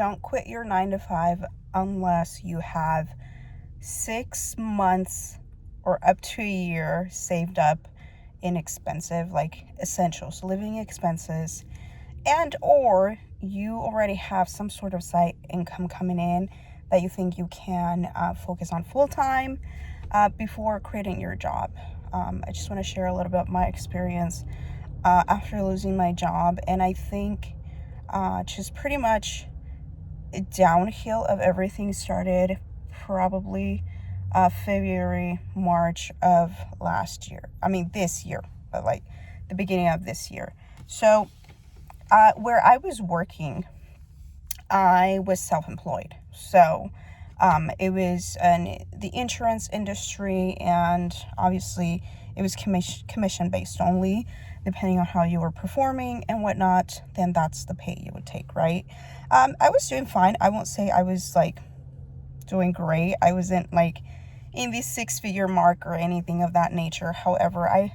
Don't quit your 9 to 5 unless you have 6 months or up to a year saved up in expensive, like essentials, living expenses, and or you already have some sort of side income coming in that you think you can focus on full time before quitting your job. I just want to share a little bit of my experience after losing my job, and I think just pretty much downhill of everything started probably February, March of last year. I mean, this year, but like the beginning of this year. So, where I was working, I was self-employed. So, it was the insurance industry, and obviously it was commission based only. Depending on how you were performing and whatnot, then that's the pay you would take, right? I was doing fine. I won't say I was like doing great. I wasn't like in the 6-figure mark or anything of that nature. However, I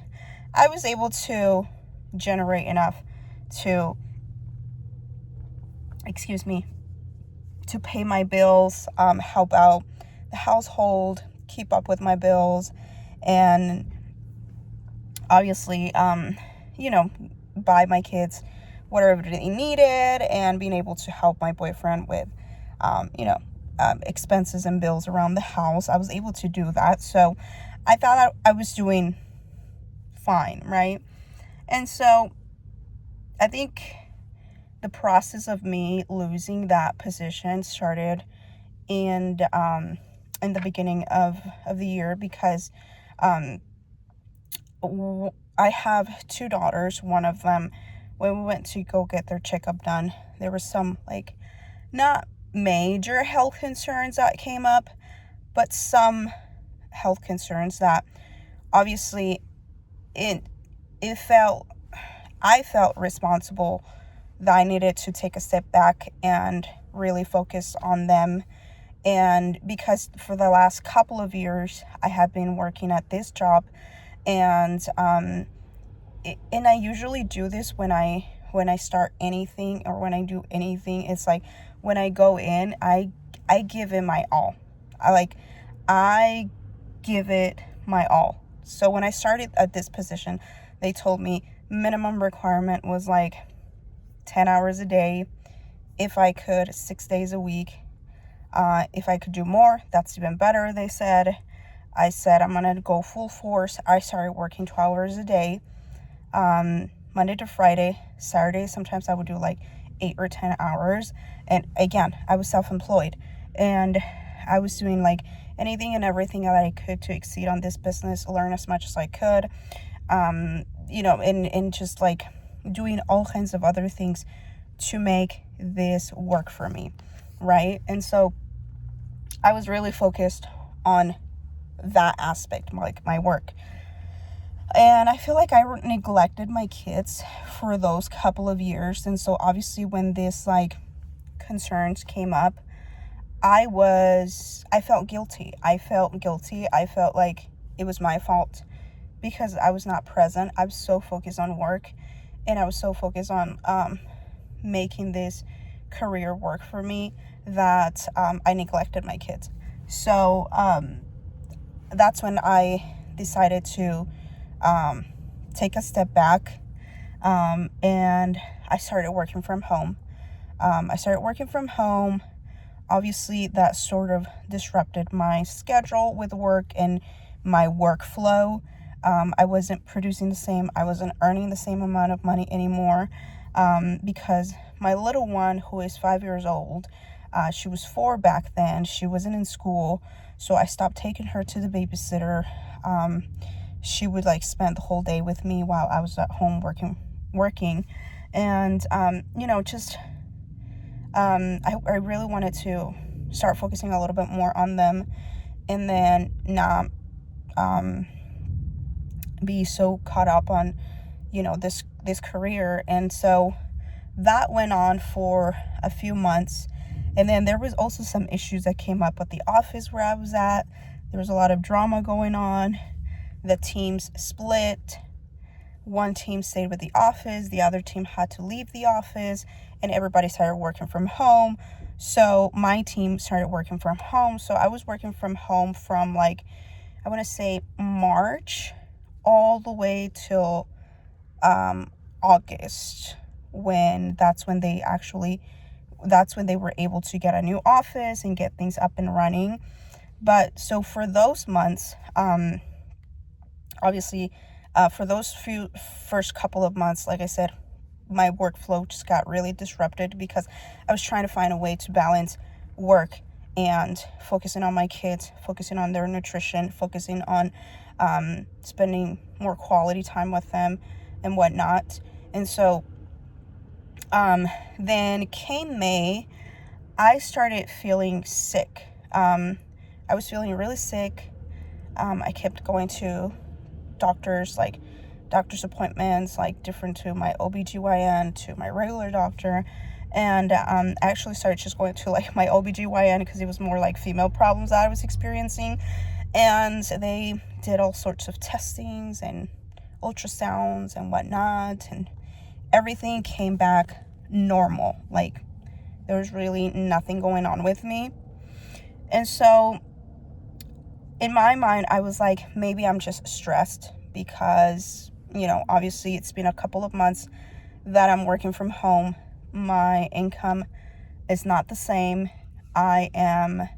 was able to generate enough to, to pay my bills, help out the household, keep up with my bills, and obviously, buy my kids whatever they needed, and being able to help my boyfriend with, expenses and bills around the house. I was able to do that. So I thought I was doing fine, right? And so I think the process of me losing that position started in the beginning of the year, because I have 2 daughters. One of them, when we went to go get their checkup done, there was some like not major health concerns that came up, but some health concerns that obviously I felt responsible that I needed to take a step back and really focus on them. And because for the last couple of years I have been working at this job, and I usually do this when I start anything or when I do anything. It's like when I go in, I give it my all. I give it my all. So when I started at this position, they told me minimum requirement was like 10 hours a day. If I could, 6 days a week. If I could do more, that's even better, they said. I said, I'm going to go full force. I started working 12 hours a day, Monday to Friday. Saturday, sometimes I would do like 8 or 10 hours. And again, I was self-employed, and I was doing like anything and everything that I could to exceed on this business, learn as much as I could, and just like doing all kinds of other things to make this work for me, right? And so I was really focused on that aspect, like my work. And I feel like I neglected my kids for those couple of years. And so obviously when this like concerns came up, I felt guilty. I felt like it was my fault because I was not present. I was so focused on work, and I was so focused on making this career work for me that I neglected my kids. So that's when I decided to take a step back, and I started working from home. Obviously, that sort of disrupted my schedule with work and my workflow. I wasn't producing the same. I wasn't earning the same amount of money anymore, because my little one, who is 5 years old, she was 4 back then. She wasn't in school, so I stopped taking her to the babysitter. She would like spend the whole day with me while I was at home working, and I really wanted to start focusing a little bit more on them, and then not be so caught up on this career. And so that went on for a few months, and then there was also some issues that came up at the office where I was at. There was a lot of drama going on. The teams split. One team stayed with the office, the other team had to leave the office, and everybody started working from home. So my team started working from home. So I was working from home from like, I want to say March all the way till August, when that's when they were able to get a new office and get things up and running. But so for those months, obviously, for those first couple of months, like I said, my workflow just got really disrupted because I was trying to find a way to balance work and focusing on my kids, focusing on their nutrition, focusing on spending more quality time with them and whatnot. And so then came May, I started feeling sick. I was feeling really sick. I kept going to doctors appointments, like different to my OBGYN, to my regular doctor. And I actually started just going to like my OBGYN because it was more like female problems that I was experiencing. And they did all sorts of testings and ultrasounds and whatnot. And everything came back normal. Like there was really nothing going on with me. And so in my mind, I was like, maybe I'm just stressed because, obviously it's been a couple of months that I'm working from home. My income is not the same. I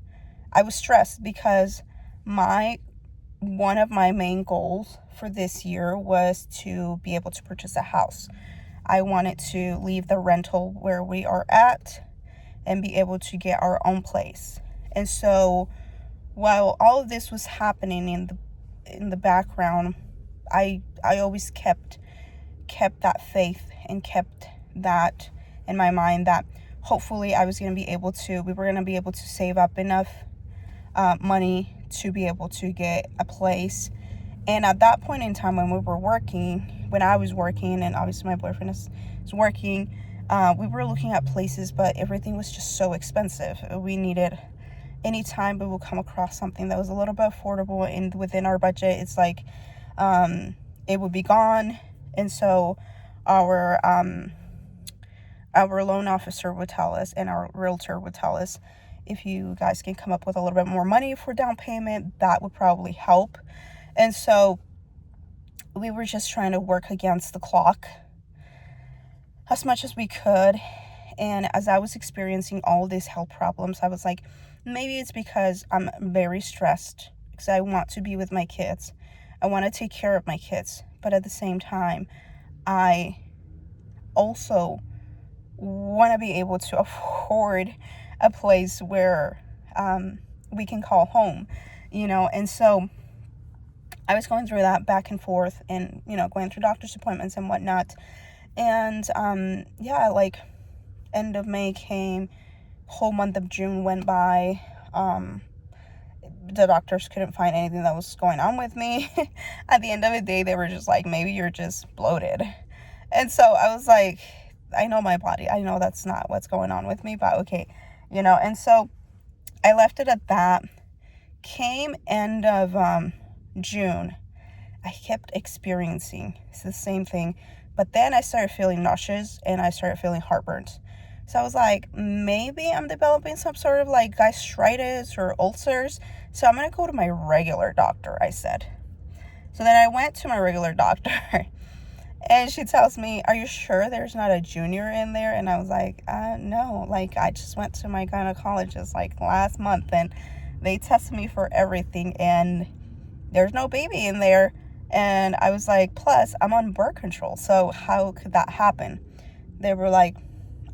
was stressed because one of my main goals for this year was to be able to purchase a house. I wanted to leave the rental where we are at and be able to get our own place. And so while all of this was happening in the background, I always kept that faith and kept that in my mind that hopefully we were going to be able to save up enough money to be able to get a place. And at that point in time when I was working, and obviously my boyfriend is working, we were looking at places, but everything was just so expensive. We needed, anytime we will come across something that was a little bit affordable and within our budget, it's like it would be gone. And so our loan officer would tell us, and our realtor would tell us, if you guys can come up with a little bit more money for down payment, that would probably help. And so we were just trying to work against the clock as much as we could. And as I was experiencing all these health problems, I was like, maybe it's because I'm very stressed because I want to be with my kids. I want to take care of my kids. But at the same time, I also want to be able to afford a place where we can call home, and so I was going through that back and forth and, going through doctor's appointments and whatnot. And like end of May came, whole month of June went by. The doctors couldn't find anything that was going on with me. At the end of the day, they were just like, maybe you're just bloated. And so I was like, I know my body. I know that's not what's going on with me, but okay, and so I left it at that. Came end of June, I kept experiencing the same thing, but then I started feeling nauseous and I started feeling heartburns. So I was like, maybe I'm developing some sort of like gastritis or ulcers. So I'm going to go to my regular doctor, I said. So then I went to my regular doctor and she tells me, are you sure there's not a junior in there? And I was like, no, like I just went to my gynecologist like last month and they tested me for everything and there's no baby in there. And I was like, plus I'm on birth control. So how could that happen? They were like,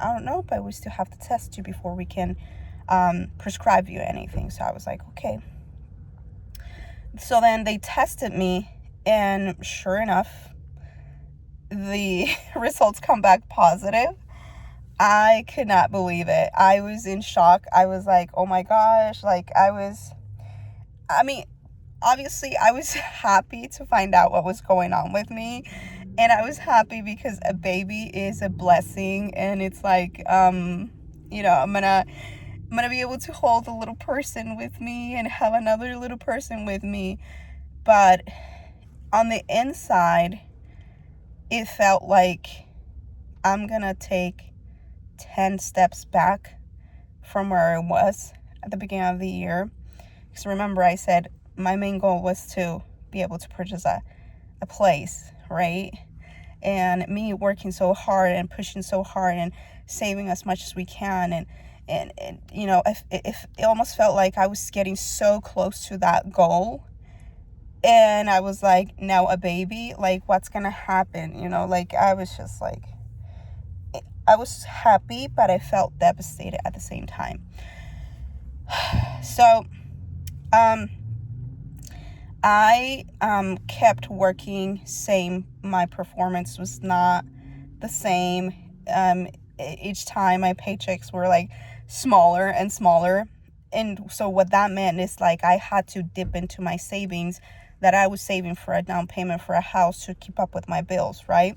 I don't know, but we still have to test you before we can prescribe you anything. So I was like, okay. So then they tested me and sure enough, the results come back positive. I could not believe it. I was in shock. I was like, oh my gosh. Like obviously I was happy to find out what was going on with me. And I was happy because a baby is a blessing. And it's like, I'm gonna be able to hold a little person with me and have another little person with me. But on the inside, it felt like I'm gonna take 10 steps back from where I was at the beginning of the year. Because remember, I said my main goal was to be able to purchase a place, right? And me working so hard and pushing so hard and saving as much as we can, and you know, if it almost felt like I was getting so close to that goal, and I was like, now a baby, like what's gonna happen, you know? Like I was just like, I was happy, but I felt devastated at the same time. So I kept working. Same, my performance was not the same. Each time my paychecks were like smaller and smaller, and so what that meant is like I had to dip into my savings that I was saving for a down payment for a house to keep up with my bills, right?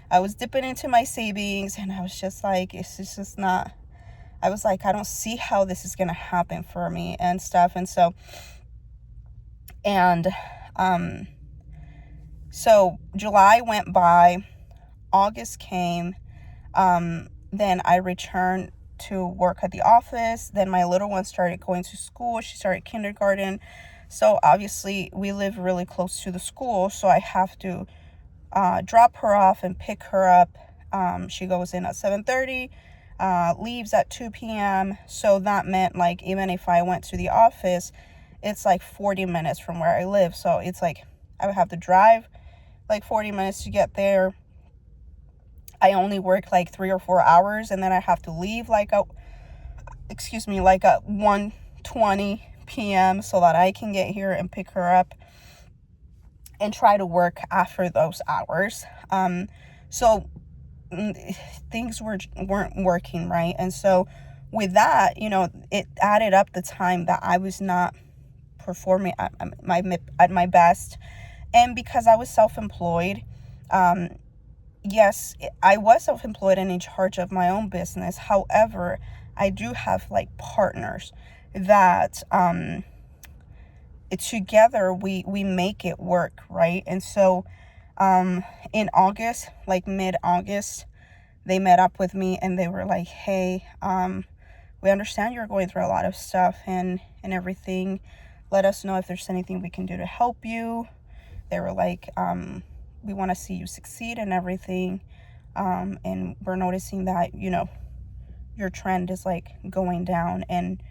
I was dipping into my savings, and I was just like, it's just not, I was like, I don't see how this is gonna happen for me and stuff. And so July went by, August came, then I returned to work at the office. Then my little one started going to school. She started kindergarten. So obviously we live really close to the school, so I have to drop her off and pick her up. She goes in at 7:30, leaves at 2 p.m. So that meant like even if I went to the office, it's like 40 minutes from where I live. So it's like I would have to drive like 40 minutes to get there. I only work like 3 or 4 hours, and then I have to leave like at 1:20 p.m. so that I can get here and pick her up and try to work after those hours. So things weren't working right, and so with that, you know, it added up the time that I was not performing at my best. And because I was self-employed, yes, I was self-employed and in charge of my own business. However, I do have like partners that together we make it work, right? And so in August, like mid-August, they met up with me and they were like, hey, we understand you're going through a lot of stuff and everything. Let us know if there's anything we can do to help you. They were like, we want to see you succeed and everything. And we're noticing that, you know, your trend is like going down, and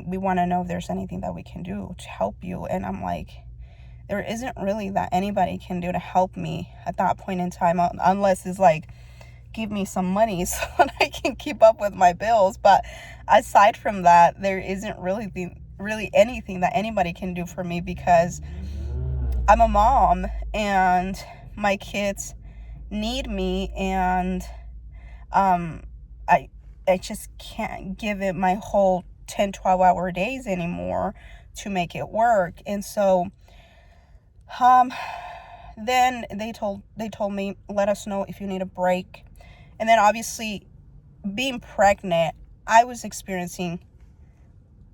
we want to know if there's anything that we can do to help you. And I'm like, there isn't really that anybody can do to help me at that point in time, unless it's like, give me some money so that I can keep up with my bills. But aside from that, there isn't really anything that anybody can do for me, because I'm a mom and my kids need me, and I just can't give it my whole 10-12 hour days anymore to make it work. And so then they told me, let us know if you need a break. And then obviously being pregnant, I was experiencing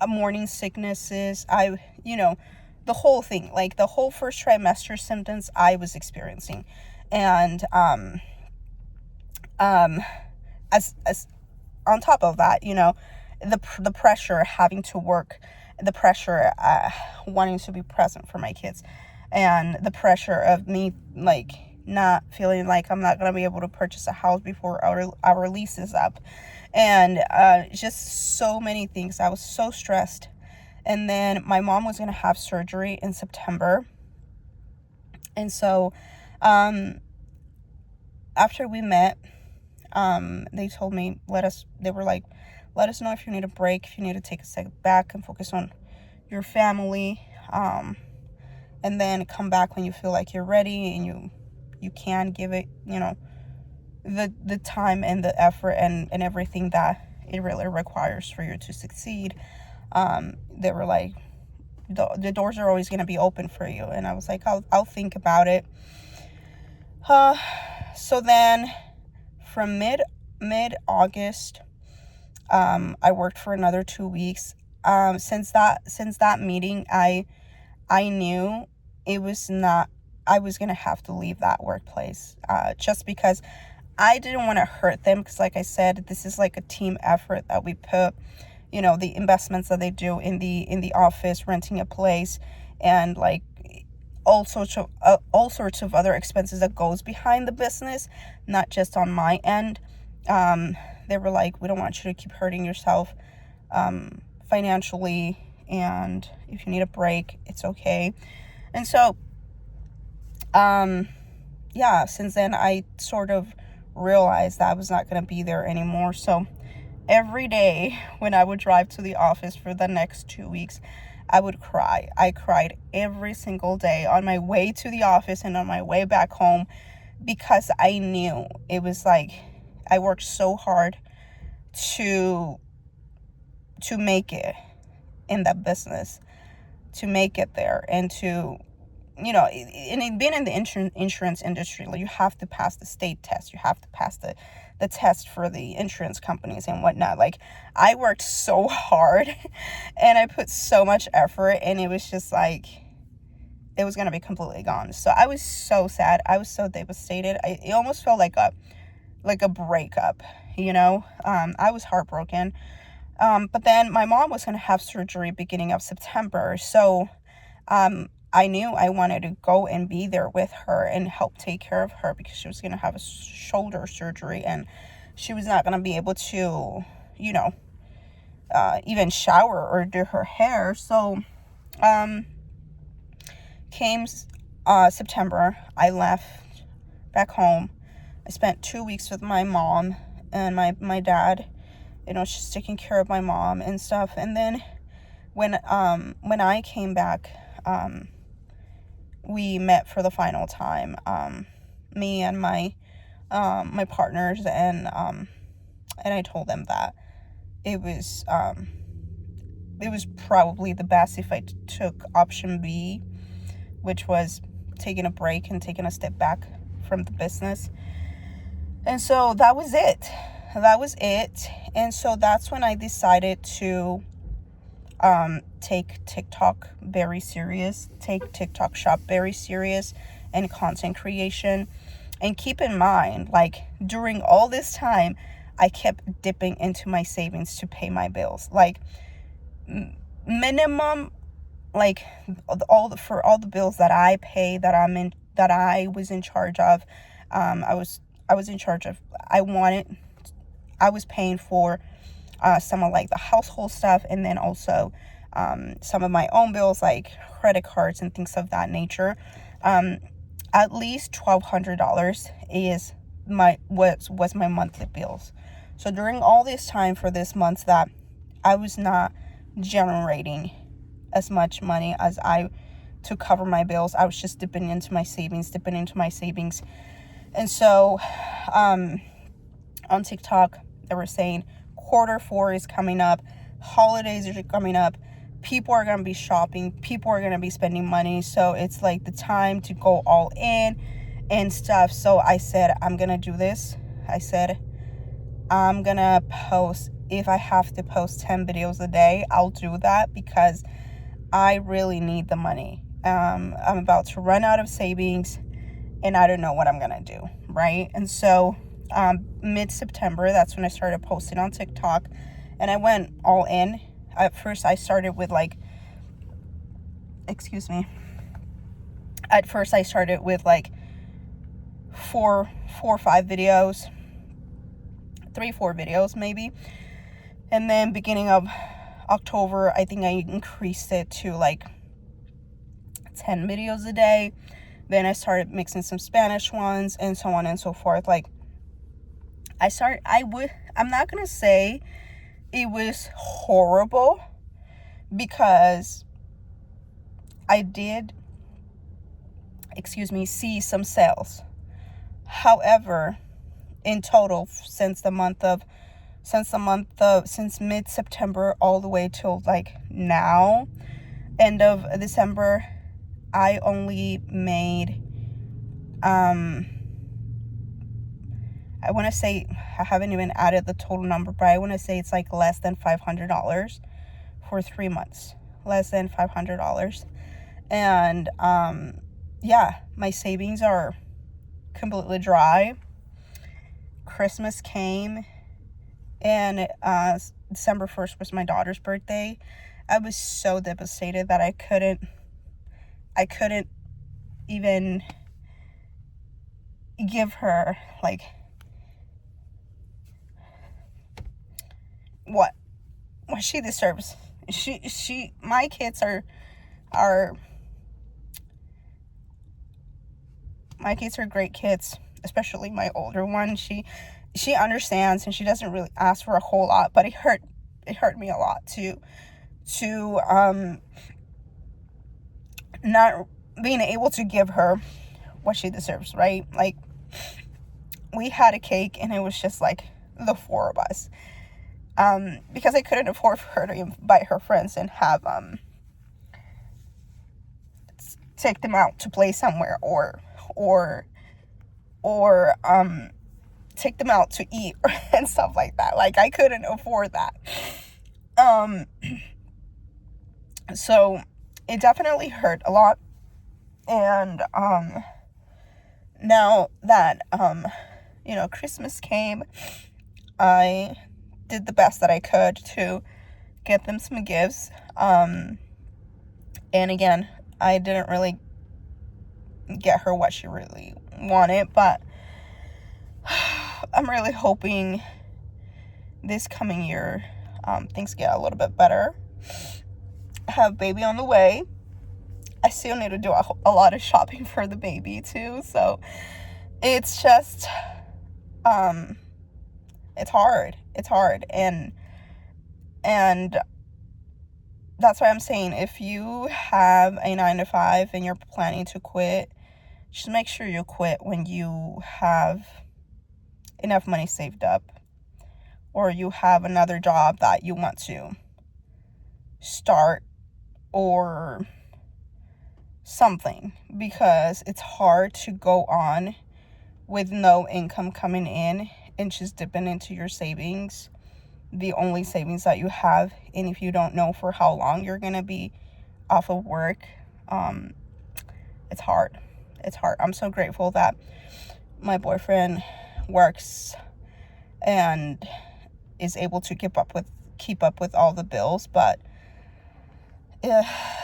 morning sicknesses. The whole thing, like the whole first trimester symptoms I was experiencing. And as on top of that, you know, the pressure having to work, the pressure wanting to be present for my kids, and the pressure of me like not feeling like I'm not going to be able to purchase a house before our lease is up, and just so many things. I was so stressed. And then my mom was going to have surgery in September. And so after we met, they told me, they were like, let us know if you need a break, if you need to take a step back and focus on your family, and then come back when you feel like you're ready and you can give it, you know, the time and the effort and everything that it really requires for you to succeed. They were like, the doors are always going to be open for you. And I was like, I'll think about it. So then from mid-August, I worked for another 2 weeks. Since that meeting, I knew it was not, I was going to have to leave that workplace, just because I didn't want to hurt them. Because like I said, this is like a team effort that we put. the investments that they do in the office, renting a place, and like all sorts of other expenses that goes behind the business, not just on my end. They were like, we don't want you to keep hurting yourself financially, and if you need a break, it's okay. And so yeah, since then I sort of realized that I was not going to be there anymore. So every day when I would drive to the office for the next 2 weeks, I would cry. I cried every single day on my way to the office and on my way back home, because I knew it was like I worked so hard to make it in that business, to make it there, and to, and being in the insurance industry, like, you have to pass the state test, you have to pass the test for the insurance companies and whatnot. Like, I worked so hard and I put so much effort, and it was just like it was gonna be completely gone. So I was so sad. I was so devastated. It almost felt like a breakup, I was heartbroken. But then my mom was gonna have surgery beginning of September, so I knew I wanted to go and be there with her and help take care of her, because she was going to have a shoulder surgery and she was not going to be able to, even shower or do her hair. So, came September, I left back home. I spent 2 weeks with my mom and my dad, just taking care of my mom and stuff. And then when I came back, we met for the final time, me and my partners, and I told them that it was probably the best if I took option B, which was taking a break and taking a step back from the business. And so that was it. And so that's when I decided to take TikTok very serious, take TikTok Shop very serious, and content creation. And keep in mind, like, during all this time, I kept dipping into my savings to pay my bills. Like, minimum, like, for all the bills that I pay, that I was in charge of. I was in charge of. I was paying for some of like the household stuff, and then also some of my own bills, like credit cards and things of that nature. At least $1,200 was my monthly bills. So during all this time for this month that I was not generating as much money as I to cover my bills, I was just dipping into my savings. And so on TikTok, they were saying Q4 is coming up, holidays are coming up, people are going to be shopping, people are going to be spending money, so it's like the time to go all in and stuff. So I said, I'm going to do this. I said, I'm going to post, if I have to post 10 videos a day, I'll do that, because I really need the money. I'm about to run out of savings, and I don't know what I'm going to do, right? And so mid-September, that's when I started posting on TikTok, and I went all in. At first I started with like 4 or 5 videos, 3-4 videos maybe. And then beginning of October, I think I increased it to like 10 videos a day. Then I started mixing some Spanish ones, and so on and so forth. Like, I'm not gonna say it was horrible, because I did, see some sales. However, in total, since mid-September all the way till like now, end of December, I only made, I want to say, I haven't even added the total number, but I want to say it's like less than $500 for 3 months. Less than $500. And, yeah, my savings are completely dry. Christmas came, and December 1st was my daughter's birthday, I was so devastated that I couldn't even give her like what she deserves. My kids are great kids, especially my older one. She understands, and she doesn't really ask for a whole lot, but it hurt me a lot to not being able to give her what she deserves, right? Like, we had a cake and it was just like the four of us, because I couldn't afford for her to invite her friends and have take them out to play somewhere, or take them out to eat and stuff like that. Like, I couldn't afford that. So it definitely hurt a lot. And now that Christmas came, I did the best that I could to get them some gifts. And again, I didn't really get her what she really wanted, but I'm really hoping this coming year things get a little bit better. I have baby on the way. I still need to do a lot of shopping for the baby too, so it's just it's hard, and that's why I'm saying, if you have a 9-to-5 and you're planning to quit, just make sure you quit when you have enough money saved up, or you have another job that you want to start, or something, because it's hard to go on with no income coming in and just dipping into your savings, the only savings that you have. And if you don't know for how long you're gonna be off of work, it's hard. I'm so grateful that my boyfriend works and is able to keep up with all the bills, but